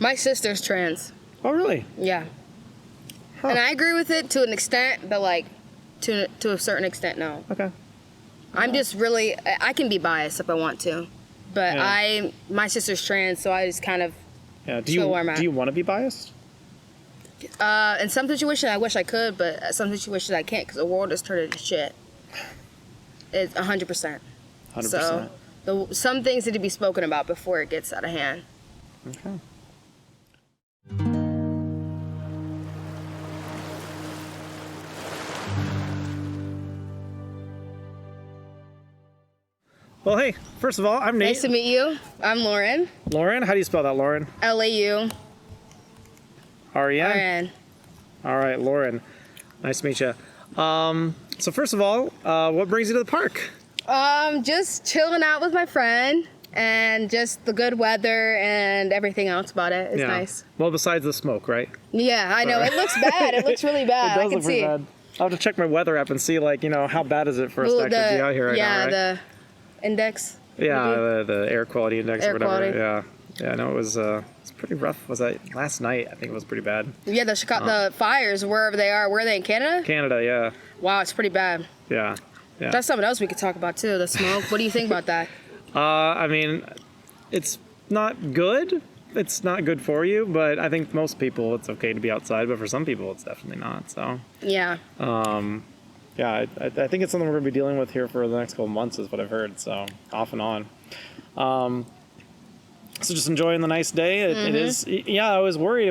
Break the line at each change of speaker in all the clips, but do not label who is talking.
My sister's trans.
Oh, really?
Yeah. Huh. And I agree with it to an extent, but like to a certain extent, no.
Okay.
I'm just really, I can be biased if I want to, but my sister's trans, so I just kind of
do you want to be biased?
In some situations, I wish I could, but some situations I can't because the world is turned into shit. It's 100%. 100%. So some things need to be spoken about before it gets out of hand.
Okay. Well, hey, first of all, I'm Nate.
Nice to meet you. I'm Lauren.
Lauren? How do you spell that, Lauren?
L-A-U.
R-E-N?
R-N.
All right, Lauren. Nice to meet you. So first of all, what brings you to the park?
Just chilling out with my friend and just the good weather and everything else about it. It's nice.
Well, besides the smoke, right?
Yeah, I know. It looks bad. It looks really bad.
It does look pretty bad. I'll have to check my weather app and see, like, how bad is it for us to actually be out here right now, right?
Yeah, the index.
Yeah, the air quality index or whatever.
Quality.
Yeah, no, it was pretty rough. Was that last night? I think it was pretty bad.
Yeah, the fires, wherever they are. Where are they, in Canada?
Canada, yeah.
Wow, it's pretty bad.
Yeah.
That's something else we could talk about, too, the smoke. What do you think about that?
I mean, it's not good. It's not good for you, but I think most people, it's okay to be outside, but for some people, it's definitely not, so.
Yeah.
Yeah, I think it's something we're going to be dealing with here for the next couple of months is what I've heard, so off and on. So just enjoying the nice day. It is, I was worried.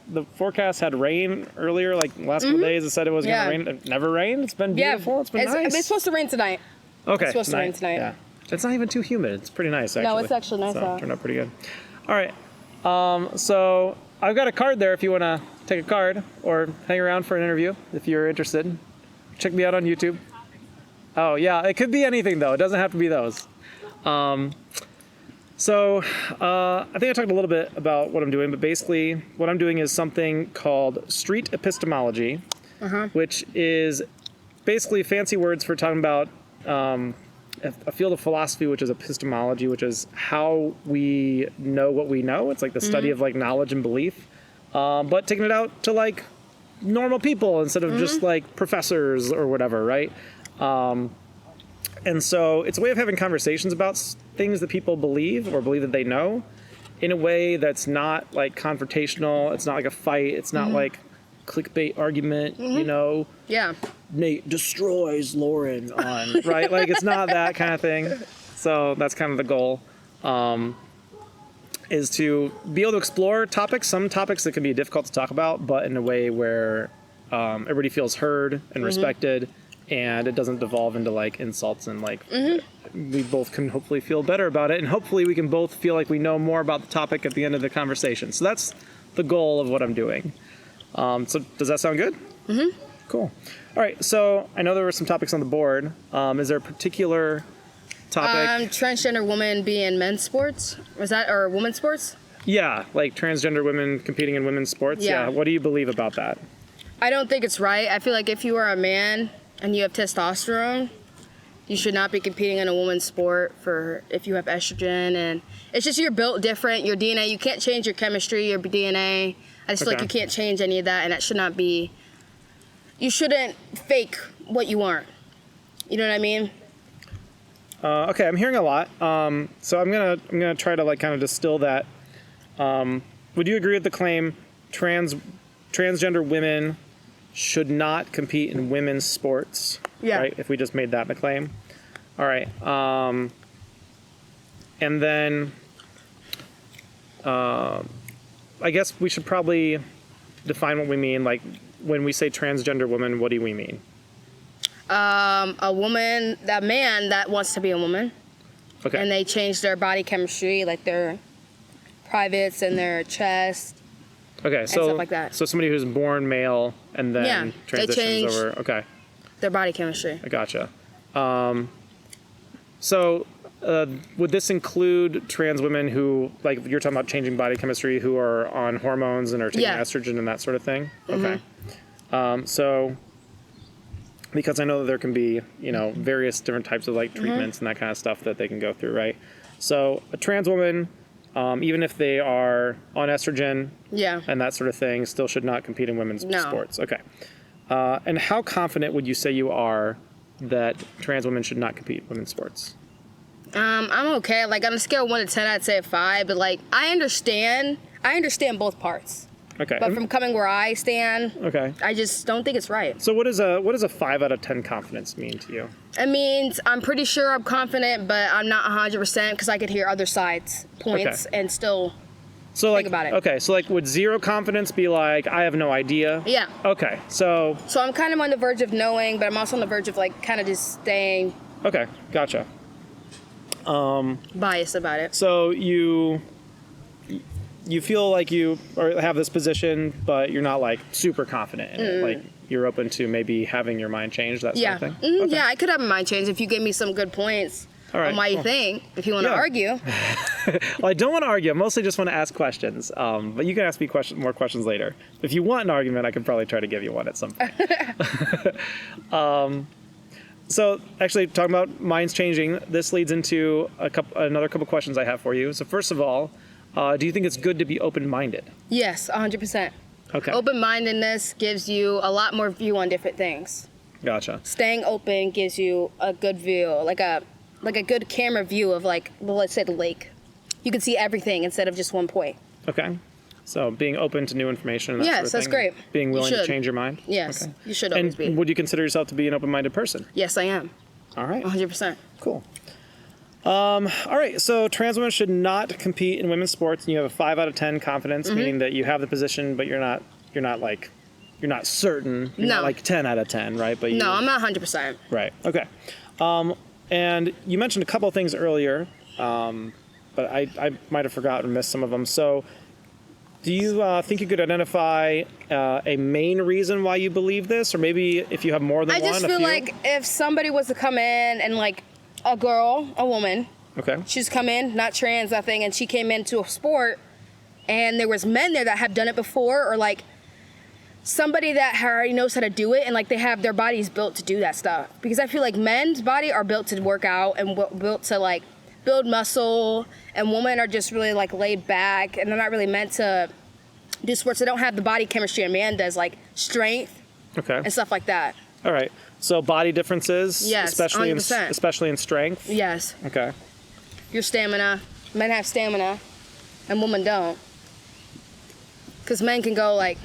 The forecast had rain earlier, like last couple days. It said it was going to rain. It never rained. It's been beautiful. It's been nice.
It's supposed to rain tonight.
Okay.
It's supposed to rain tonight.
Yeah. It's not even too humid. It's pretty nice, actually.
No, it's actually nice out.
Turned out pretty good. All right. So I've got a card there if you want to take a card or hang around for an interview if you're interested. Check me out on YouTube. Oh, yeah. It could be anything, though. It doesn't have to be those. So I think I talked a little bit about what I'm doing, but basically what I'm doing is something called street epistemology, which is basically fancy words for talking about a field of philosophy, which is epistemology, which is how we know what we know. It's like the study of like knowledge and belief, but taking it out to like normal people instead of just like professors or whatever, right? And so it's a way of having conversations about things that people believe or believe that they know in a way that's not like confrontational. It's not like a fight. It's not like clickbait argument,
Yeah.
Nate destroys Lauren on, right? Like it's not that kind of thing. So that's kind of the goal, is to be able to explore some topics that can be difficult to talk about, but in a way where everybody feels heard and respected. And it doesn't devolve into like insults and like we both can hopefully feel better about it. And hopefully we can both feel like we know more about the topic at the end of the conversation. So that's the goal of what I'm doing. So does that sound good? Cool. All right. So I know there were some topics on the board. Is there a particular topic?
Transgender women be in men's sports? Or women's sports?
Yeah. Like transgender women competing in women's sports. Yeah. What do you believe about that?
I don't think it's right. I feel like if you are a man and you have testosterone, you should not be competing in a woman's sport if you have estrogen. And it's just you're built different, your DNA. You can't change your chemistry, your DNA. I just feel like you can't change any of that, and that should not be. You shouldn't fake what you aren't. You know what I mean?
Okay, I'm hearing a lot. So I'm gonna try to like kind of distill that. Would you agree with the claim transgender women should not compete in women's sports?
Yeah.
Right? If we just made that the claim. All right. And then I guess we should probably define what we mean. Like when we say transgender woman, what do we mean?
A woman, a man that wants to be a woman.
Okay.
And they change their body chemistry, like their privates and their chest.
Okay, so
stuff like that.
So somebody who's born male and then transitions over. Okay.
Their body chemistry.
I gotcha. So would this include trans women who, like you're talking about changing body chemistry, who are on hormones and are taking estrogen and that sort of thing? Okay. So because I know that there can be, various different types of like treatments and that kind of stuff that they can go through, right? So a trans woman even if they are on estrogen
Yeah.
and that sort of thing, still should not compete in women's
No.
sports. Okay. And how confident would you say you are that trans women should not compete in women's sports?
I'm okay. Like on a scale of 1 to 10, I'd say a 5. But like, I understand both parts.
Okay.
But from coming where I stand,
Okay.
I just don't think it's right.
So what does a 5 out of 10 confidence mean to you?
It means I'm pretty sure I'm confident, but I'm not 100% because I could hear other sides' points and still think about it.
Okay, so like would 0 confidence be like, I have no idea?
Yeah.
Okay, so
So I'm kind of on the verge of knowing, but I'm also on the verge of like kind of just staying
okay, gotcha.
biased about it.
So you feel like you have this position, but you're not like super confident in it. Like you're open to maybe having your mind changed, that
Yeah.
sort of thing? Okay.
Yeah, I could have a mind change if you give me some good points
All right,
on why you
cool.
think. If you want to
Yeah.
argue.
Well, I don't want to argue. I mostly just want to ask questions. But you can ask me more questions later. If you want an argument, I can probably try to give you one at some point. So actually, talking about minds changing, this leads into another couple questions I have for you. So first of all, do you think it's good to be open-minded?
Yes, 100%.
Okay.
Open-mindedness gives you a lot more view on different things.
Gotcha.
Staying open gives you a good view, like a good camera view of like, well, let's say the lake. You can see everything instead of just one point.
Okay. So being open to new information and that
Yes,
sort of
that's
thing.
great.
Being willing
You
to
should.
change your mind?
Yes,
Okay.
you should always be.
And would you consider yourself to be an open-minded person?
Yes, I am.
All right.
100%.
Cool. All right, so trans women should not compete in women's sports, and you have a 5 out of 10 confidence, meaning that you have the position, but you're not certain. You're
No.
not like 10 out of 10, right? But
No, I'm not 100%.
Right. Okay. And you mentioned a couple of things earlier, but I might have forgotten or missed some of them. So, do you think you could identify a main reason why you believe this, or maybe if you have more than
I
one?
just
a
feel
few?
like if somebody was to come in and like a woman,
Okay.
she's come in, not trans, nothing, and she came into a sport, and there was men there that have done it before, or like somebody that already knows how to do it, and like they have their bodies built to do that stuff. Because I feel like men's body are built to work out and built to like build muscle, and women are just really like laid back, and they're not really meant to do sports. They don't have the body chemistry a man does, like strength
Okay.
and stuff like that.
All right. So body differences,
Yes,
especially
100%.
especially in strength.
Yes,
Okay.
your stamina. Men have stamina, and women don't. Because men can go like,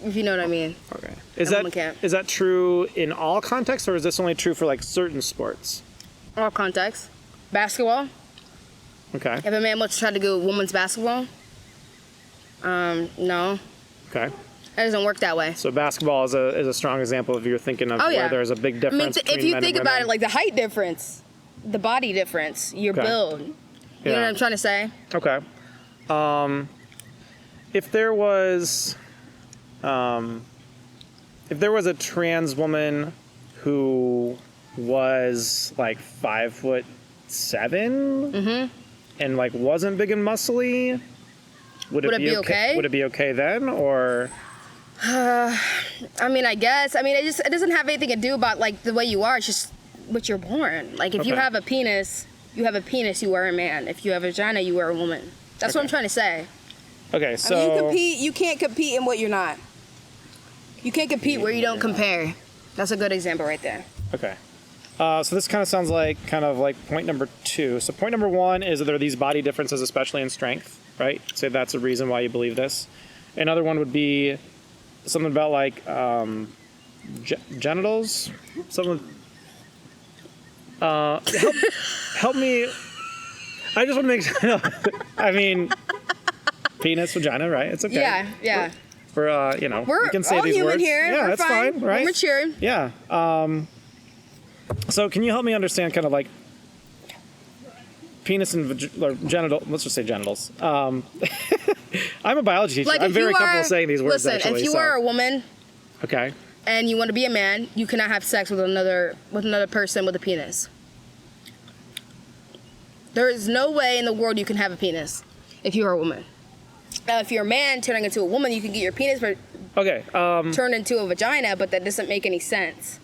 if you know what I mean.
Okay. Is
And women can't.
that true in all contexts, or is this only true for like certain sports?
All contexts. Basketball.
Okay.
If a man wants to try to go women's basketball, no,
Okay.
that doesn't work that way.
So basketball is a strong example of you're thinking of
Oh,
where
yeah.
there's a big
I
difference
mean,
between
if you
men
think
and
about
women.
it, like the height difference, the body difference, your
Okay.
build. You know
Yeah.
what I'm trying to say?
Okay. If there was a trans woman who was like 5'7" and like wasn't big and muscly, would it be okay? Would it be okay then, or?
I mean, I guess. I mean, it doesn't have anything to do about like the way you are. It's just what you're born. Like if you
Okay.
have a penis, you are a man. If you have a vagina, you are a woman. That's what I'm
Okay.
trying to say.
Okay, so
I mean, you can't compete in what you're not. You can't compete where you don't compare. That's a good example right there.
okay. So this kind of sounds like point number 2. So point number 1 is that there are these body differences, especially in strength, right? Say that's a reason why you believe this. Another one would be something about like genitals. Something. Help me. I just want to make sure. I mean, penis, vagina, right? It's okay.
Yeah.
We're
We're
we can say
all
these
human
words.
here.
Yeah,
We're
that's fine, right?
We're mature.
Yeah. So can you help me understand kind of like penis and or genital? Let's just say genitals. I'm a biology teacher.
Like
I'm
if
very
you
comfortable
are,
saying these words.
listen,
actually,
if you
so.
are a woman
Okay.
and you want to be a man, you cannot have sex with another person with a penis. There is no way in the world you can have a penis if you are a woman. Now, if you're a man turning into a woman, you can get your penis
Okay.
turned into a vagina, but that doesn't make any sense.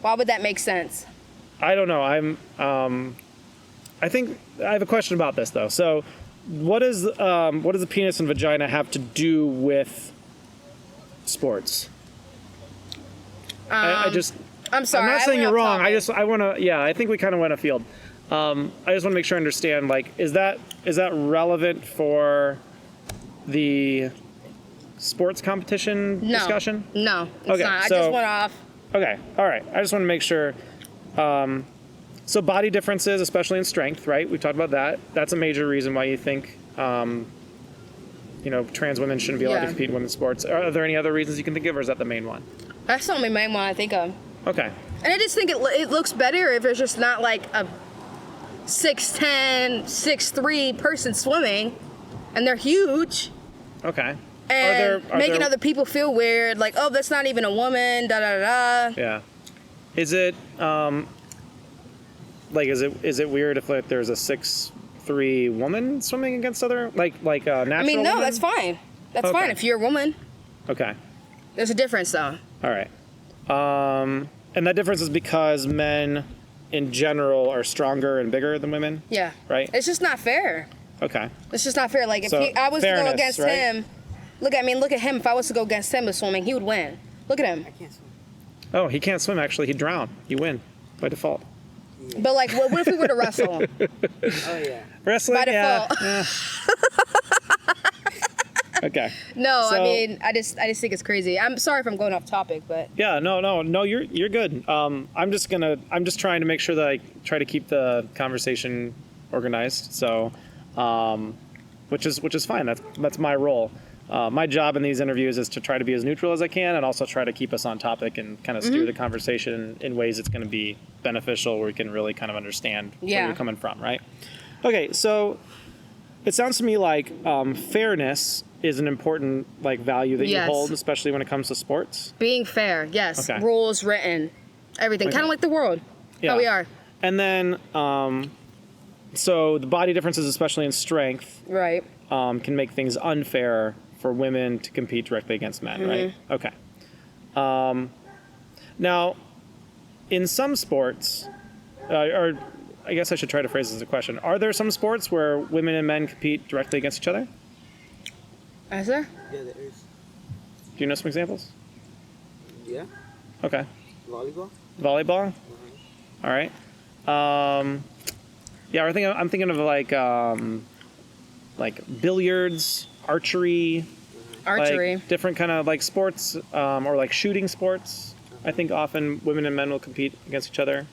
Why would that make sense?
I don't know. I think I have a question about this though. So, what does the penis and vagina have to do with sports? I just.
I'm sorry.
I'm not saying you're wrong.
Topic.
I want to. Yeah, I think we kind of went afield. I just want to make sure I understand. Like, is that relevant for the sports competition discussion?
No, it's
Okay,
not. I
so-
just went off.
Okay. All right. I just want to make sure. So body differences, especially in strength, right? We've talked about that. That's a major reason why you think, trans women shouldn't be allowed to
Yeah.
compete in women's sports. Are there any other reasons you can think of, or is that the main one?
That's the only main one I think of.
Okay.
And I just think it looks better if it's just not like a 6'10", 6'3" person swimming, and they're huge.
Okay.
And
Are
making
there-
other people feel weird, like, oh, that's not even a woman, da da da.
Yeah. Is it is it weird if like there's a 6'3" woman swimming against other like a natural?
I mean, no,
woman?
that's fine. That's
Okay.
fine if you're a woman.
Okay.
There's a difference though.
All right. And that difference is because men in general are stronger and bigger than women?
Yeah.
Right?
It's just not fair.
Okay.
It's just not fair. Like if
So,
I was to go
fairness,
against
right?
him, look at him. If I was to go against him with swimming, he would win. Look at him.
I can't swim.
Oh, he can't swim actually. He'd drown. You win by default.
But like, what if we were to wrestle?
Oh yeah.
Wrestling?
By default.
Yeah. Okay.
No, I
So-
mean, I just think it's crazy. I'm sorry if I'm going off topic, but
Yeah, no, you're good. I'm just trying to make sure that I try to keep the conversation organized. So, which is fine. That's my role. My job in these interviews is to try to be as neutral as I can, and also try to keep us on topic and kind of steer the conversation in ways that's going to be beneficial, where we can really kind of understand where
Yeah.
you're coming from, right? Okay, so it sounds to me like fairness is an important like value that
Yes.
you hold, especially when it comes to sports.
being fair, yes.
Okay.
Rules written, everything.
Okay.
Kind of like the world.
Yeah.
How we are.
And then, so the body differences, especially in strength,
Right.
can make things unfair for women to compete directly against men, right? Okay. Now, in some sports, or I guess I should try to phrase this as a question. Are there some sports where women and men compete directly against each other?
Is there?
Yeah, there is.
Do you know some examples?
Yeah.
Okay.
Volleyball.
Volleyball? All right. Yeah, I'm thinking of like billiards, archery,
Archery.
like different kind of like sports, or like shooting sports. I think often women and men will compete against each other.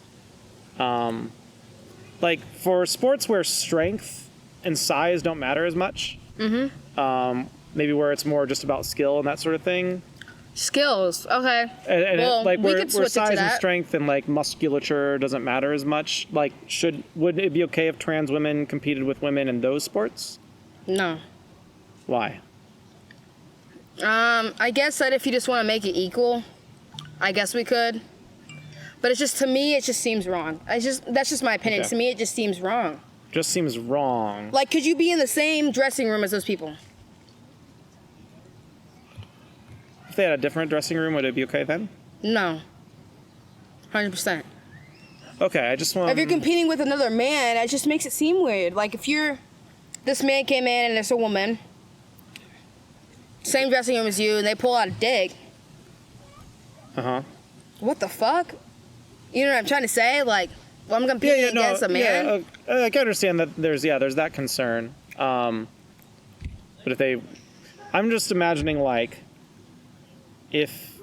Like for sports where strength and size don't matter as much. Maybe where it's more just about skill and that sort of thing.
Skills. Okay.
And
Well,
like
we
where
could switch it to
size and
that.
strength and like musculature doesn't matter as much. Like would it be okay if trans women competed with women in those sports?
No.
Why?
I guess that if you just want to make it equal, I guess we could. But it's just, to me, it just seems wrong. That's just my opinion.
Okay.
To me, it just seems wrong.
Just seems wrong.
Like, could you be in the same dressing room as those people?
If they had a different dressing room, would it be okay then?
No. 100%.
Okay, I just want.
If you're competing with another man, it just makes it seem weird. Like, if this man came in and there's a woman, same dressing room as you, and they pull out a dick, what the fuck? You know what I'm trying to say? Like, well, I'm competing against a man.
Yeah, I can understand that there's that concern. But I'm just imagining like if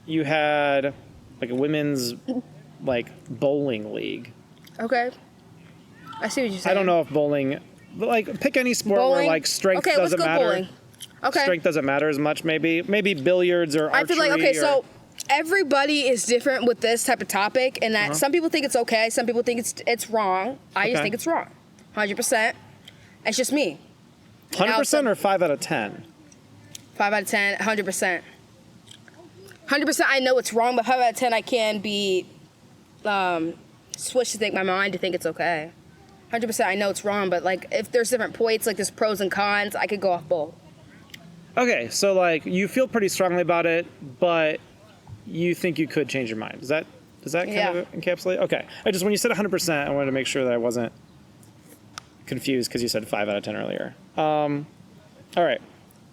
you had like a women's like bowling league.
Okay. I see what you're saying.
I don't know if bowling, but like pick any sport
Bowling?
where like strength
Okay, let's
doesn't
go
matter.
bowling. Okay.
Strength doesn't matter as much. Maybe billiards or archery.
I feel like, okay,
or,
so everybody is different with this type of topic, and that some people think it's okay, some people think it's wrong. I just
Okay.
think it's wrong. 100%. It's just me.
100% or 5 out of 10.
5 out of 10, 100%. 100% I know it's wrong, but 5 out of 10 I can be switched to think my mind to think it's okay. 100% I know it's wrong, but like if there's different points, like there's pros and cons, I could go off both.
Okay, so like you feel pretty strongly about it, but you think you could change your mind. Does that kind
Yeah.
of encapsulate? Okay. When you said 100%, I wanted to make sure that I wasn't confused because you said 5 out of 10 earlier. All right.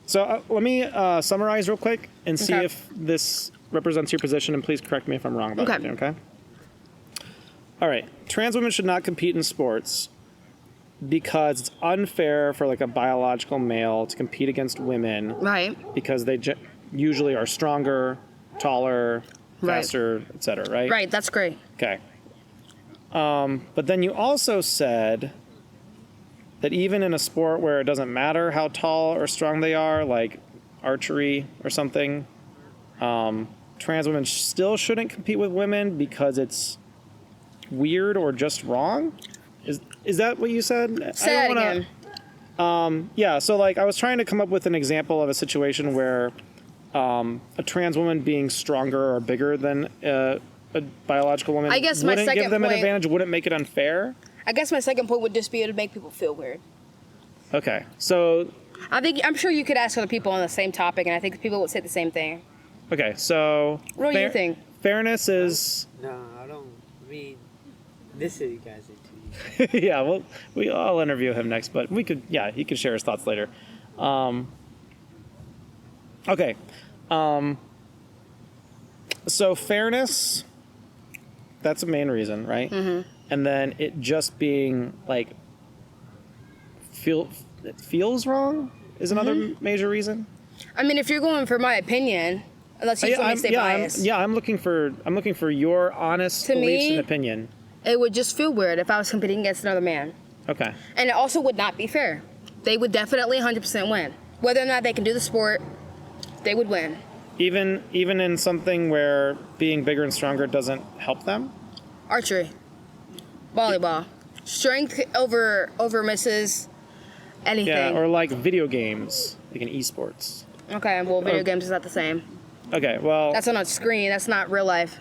So let me summarize real quick and see if this represents your position, and please correct me if I'm wrong about it, okay? All right. Trans women should not compete in sports because it's unfair for like a biological male to compete against women.
Right.
Because they usually are stronger, taller, faster, etc., right?
Right, that's great.
Okay. But then you also said that even in a sport where it doesn't matter how tall or strong they are, like archery or something, trans women still shouldn't compete with women because it's weird or just wrong? Is that what you said?
Say that again.
Yeah, so like I was trying to come up with an example of a situation where a trans woman being stronger or bigger than a biological woman
I guess my
wouldn't
second
give them an
point-
advantage, wouldn't make it unfair.
I guess my second point would just be to make people feel weird.
Okay, so
I'm sure you could ask other people on the same topic, and I think people would say the same thing.
okay, so
What do you think?
Fairness is
No, I don't. I mean, this is you guys into.
yeah. Well, I'll interview him next, but he could share his thoughts later. Okay, so fairness. That's a main reason, right? Mm-hmm. And then it just being like it feels wrong is another major reason.
I mean, if you're going for my opinion, unless you want me to stay biased,
I'm looking for your honest
To
beliefs
me-
and opinion.
it would just feel weird if I was competing against another man.
Okay.
And it also would not be fair. They would definitely 100% win. Whether or not they can do the sport, they would win.
Even in something where being bigger and stronger doesn't help them?
Archery, volleyball, strength over misses, anything.
Yeah, or like video games, like in esports.
Okay, well, video games is not the same.
Okay, well,
That's on a screen. That's not real life.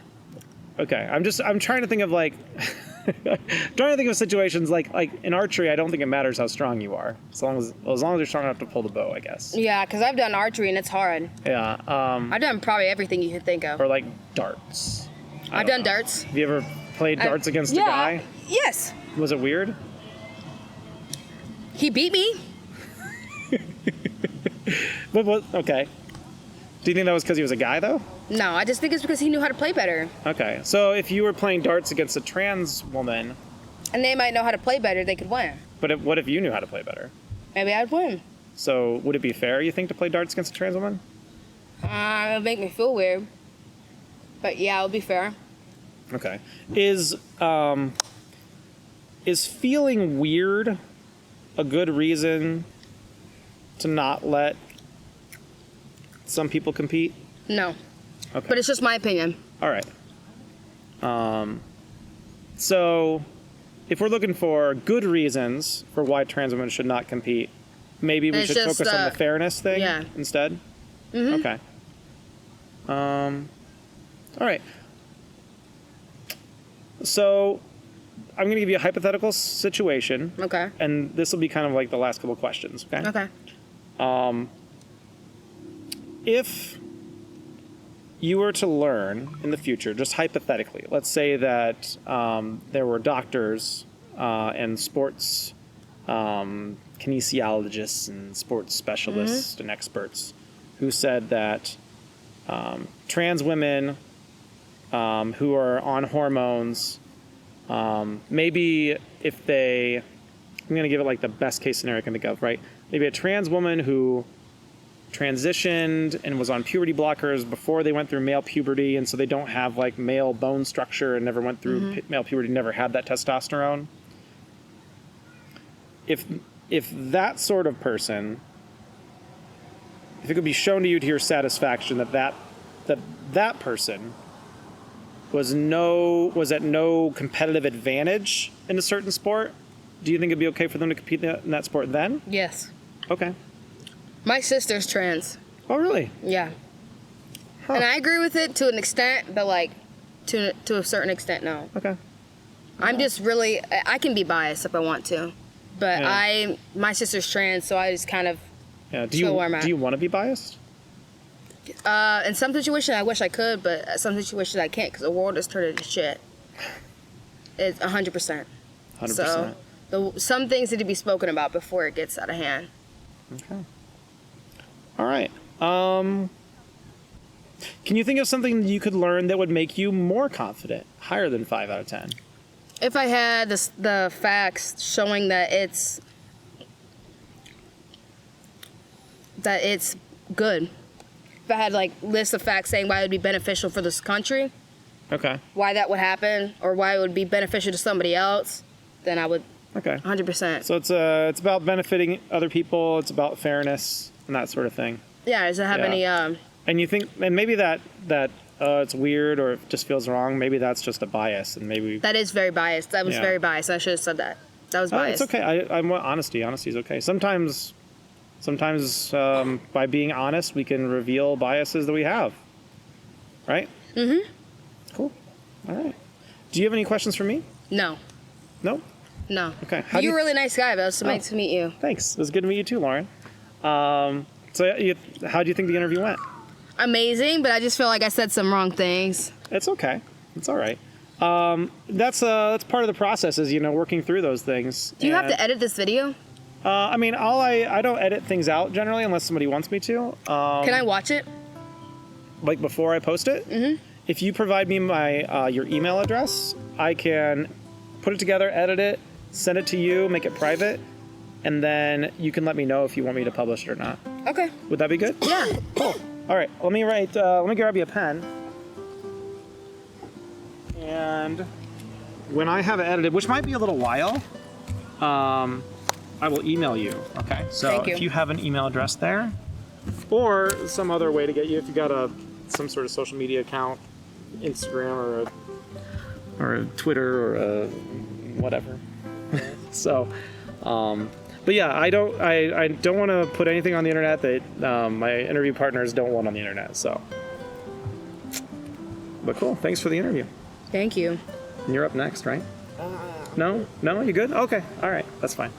okay. I'm trying to think of like trying to think of situations like in archery. I don't think it matters how strong you are, as long as you're strong enough to pull the bow, I guess.
Yeah, because I've done archery and it's hard.
Yeah.
I've done probably everything you could think of.
Or like darts.
I've done darts.
Have you ever played darts against a guy?
Yes.
Was it weird?
He beat me.
Okay. Do you think that was because he was a guy, though?
No, I just think it's because he knew how to play better.
Okay. So if you were playing darts against a trans woman,
And they might know how to play better, they could win.
but what if you knew how to play better?
Maybe I'd win.
So would it be fair, you think, to play darts against a trans woman?
It would make me feel weird. But yeah, it would be fair.
Okay. Is feeling weird a good reason to not let some people compete?
No.
Okay.
But it's just my opinion.
All right. So if we're looking for good reasons for why trans women should not compete, maybe we
It's
should
just,
focus on the fairness thing
yeah.
instead?
Mm-hmm.
Okay. All right. So I'm going to give you a hypothetical situation,
Okay.
and this will be kind of like the last couple questions, okay?
Okay.
If you were to learn in the future, just hypothetically, let's say that there were doctors and sports kinesiologists and sports specialists and experts who said that trans women who are on hormones, maybe if they, I'm going to give it like the best case scenario I can think of, right? Maybe a trans woman who transitioned and was on puberty blockers before they went through male puberty, and so they don't have like male bone structure and never went through male puberty, never had that testosterone. If that sort of person, if it could be shown to you to your satisfaction that person was at no competitive advantage in a certain sport, do you think it'd be okay for them to compete in that sport then?
Yes.
Okay.
My sister's trans.
Oh, really?
Yeah.
Huh.
And I agree with it to an extent, but like to a certain extent, no.
Okay.
I'm just really, I can be biased if I want to, but
Yeah.
my sister's trans, so I just kind of,
Yeah.
Still where I'm at.
Do you want to be biased?
in some situations I wish I could, but at some situations I can't because the world is turned into shit. It's 100%.
100%.
So Some things need to be spoken about before it gets out of hand.
Okay. All right. Can you think of something you could learn that would make you more confident, higher than 5 out of 10?
If I had the facts showing that it's good. If I had like lists of facts saying why it would be beneficial for this country,
Okay.
why that would happen, or why it would be beneficial to somebody else, then I would
Okay.
100%.
So it's about benefiting other people. It's about fairness and that sort of thing.
Yeah, does it have any
And you think, and maybe that it's weird or it just feels wrong. Maybe that's just a bias, and maybe
that is very biased. That was
Yeah.
very biased. I should have said that. That was biased.
It's okay. I want honesty. Honesty is okay. Sometimes by being honest, we can reveal biases that we have. Right? Mm-hmm. Cool. All right. Do you have any questions for me?
No.
No?
No.
Okay.
You're a really nice guy, but it was nice to meet you.
Thanks. It was good to meet you too, Lauren. So how do you think the interview went?
Amazing, but I just feel like I said some wrong things.
It's okay. It's all right. That's part of the process is, working through those things.
Do you have to edit this video?
I mean, I don't edit things out generally unless somebody wants me to.
Can I watch it?
Like before I post it? Mm-hmm. If you provide me your email address, I can put it together, edit it, send it to you, make it private, and then you can let me know if you want me to publish it or not.
Okay.
Would that be good?
Yeah.
Cool. All right. Let me grab you a pen. And when I have it edited, which might be a little while, I will email you. Okay. So
Thank you.
if you have an email address there, or some other way to get you, if you got some sort of social media account, Instagram or a Twitter or a whatever. So, but yeah, I don't want to put anything on the internet that my interview partners don't want on the internet. So, but cool. Thanks for the interview.
Thank you.
And you're up next, right? No, you good? Okay, all right, that's fine.